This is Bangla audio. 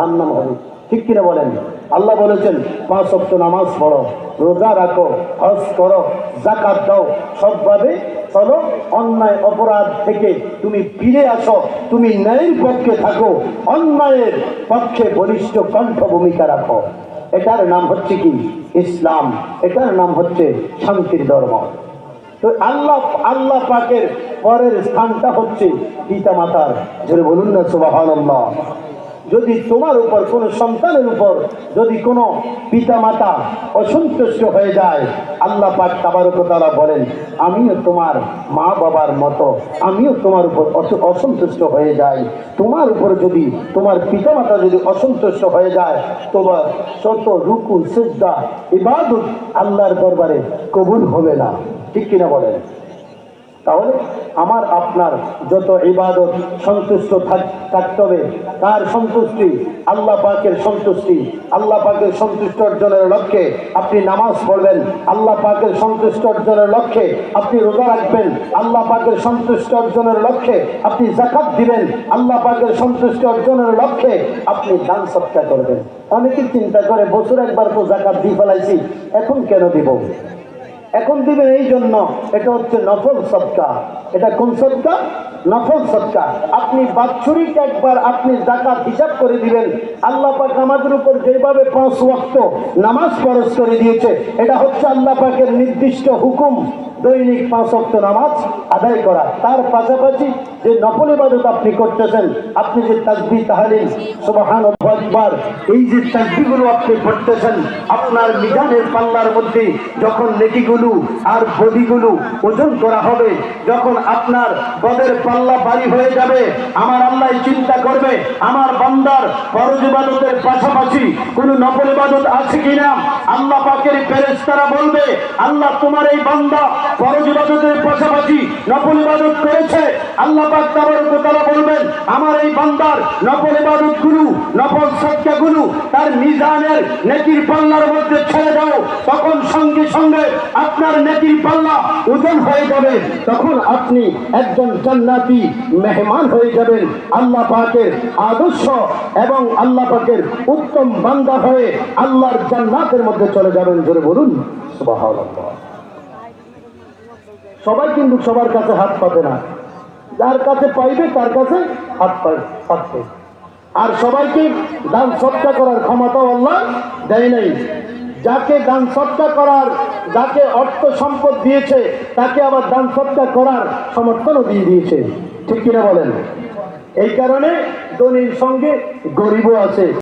জাহান্নাম হবে। ঠিক কিনা বলেন? আল্লাহ বলেছেন 5 ওয়াক্ত নামাজ পড়ো, রোজা রাখো, হজ করো, যাকাত দাও, সৎভাবে চলো, অন্যায় অপরাধ থেকে তুমি ফিরে আসো, তুমি ন্যায়ের পক্ষে থাকো, অন্যায়ের পক্ষে বলিষ্ঠ কণ্ঠ ভূমিকা রাখো। এটার নাম হচ্ছে কি? ইসলাম। এটার নাম হচ্ছে শান্তির ধর্ম। তো আল্লাহ পাকের পরের স্থানটা হচ্ছে পিতা মাতার। জোরে বলুন না সুবহানাল্লাহ। যদি তোমার উপর কোনো সন্তানের উপর যদি কোনো পিতা মাতা অসন্তুষ্ট হয়ে যায়, আল্লাহ পাক তাবারক ওয়া তাআলা বলেন, আমিও তোমার মা বাবার মতো, আমিও তোমার উপর অসন্তুষ্ট হয়ে যাই। তোমার উপর যদি তোমার পিতা মাতা যদি অসন্তুষ্ট হয়ে যায়, তোমার শত রুকু সিজদা ইবাদত আল্লাহর দরবারে কবুল হবে না। ঠিক কিনা বলেন? তাহলে আমার আপনার যত ইবাদত সন্তুষ্ট থাকতে হবে। কার সন্তুষ্টি? আল্লাহ পাকের সন্তুষ্টি। আল্লাহ পাকের সন্তুষ্টি অর্জনের লক্ষ্যে আপনি নামাজ পড়বেন, আল্লাহ পাকের সন্তুষ্টি অর্জনের লক্ষ্যে আপনি রোজা রাখবেন, আল্লাহ পাকের সন্তুষ্টি অর্জনের লক্ষ্যে আপনি যাকাত দিবেন, আল্লাহ পাকের সন্তুষ্টি অর্জনের লক্ষ্যে আপনি দান সদকা করবেন। অনেকে চিন্তা করে বছর একবার তো যাকাত দিয়ে ফেলাইছি, এখন কেন দিব? এখন দিবেন এই জন্য, এটা হচ্ছে নফল সদকা। এটা কোন সদকা? নফল সদকা। আপনি বাৎসরিক একবার আপনি যাকাত হিসাব করে দিবেন। আল্লাহ পাক আমাদের উপর যেভাবে 5 ওয়াক্ত নামাজ ফরজ করে দিয়েছে, এটা হচ্ছে আল্লাহ পাকের নির্দিষ্ট হুকুম, দৈনিক 5 ওয়াক্ত নামাজ আদায় করা। তার পাশাপাশি যে নফল ইবাদত আপনি করতেছেন, আপনি যে তাসবিহ তাহলিল সুবহানাল্লাহু আকবার, এই যে তাসবিহগুলো আপনি পড়তেছেন, আপনার মিজানের পাল্লার মধ্যে যখন নেকিগুলো আর বদিগুলো ওজন করা হবে, যখন আপনার বদের পাল্লা ভারী হয়ে যাবে, আমার আল্লাহ চিন্তা করবে আমার বান্দার ফরজ ইবাদতের পাশাপাশি কোন নফল ইবাদত আছে কিনা। আল্লাহ পাকের ফেরেশতারা বলবে, আল্লাহ তোমার এই বান্দা ফরজ ইবাদতের পাশাপাশি নফল ইবাদত করেছে। আল্লাহ পাক তাবারক ওয়া তাআলা বলবেন, আমার এই বান্দার নফল ইবাদতগুলো, নফল সদকাগুলো তার মিজানের নেকির পাল্লার মধ্যে ছেড়ে দাও। তখন সঙ্গে সঙ্গে আপনার নেকির পাল্লা ওজন হয়ে যাবে। তখন আপনি একজন জান্নাতি মেহমান হয়ে যাবেন। আল্লাহ পাকের আদর্শ এবং আল্লাহ পাকের উত্তম বান্দা হয়ে আল্লাহর জান্নাতের মধ্যে চলে যাবেন। জোরে বলুন সুবহানাল্লাহ। সবাই কিন্তু সবার কাছে হাত পাবে না, যার কাছে পাইবে তার কাছে হাত পাবে। আর সবাইকে দান সদকা করার ক্ষমতা আল্লাহ দেয় নাই। যাকে দান সদকা করার, যাকে অর্থ সম্পদ দিয়েছে, তাকে আবার দান সদকা করার সমর্থনও দিয়ে দিয়েছে। ঠিক কিনা বলেন? এই কারণে ধনীর সঙ্গে গরিবও আছে।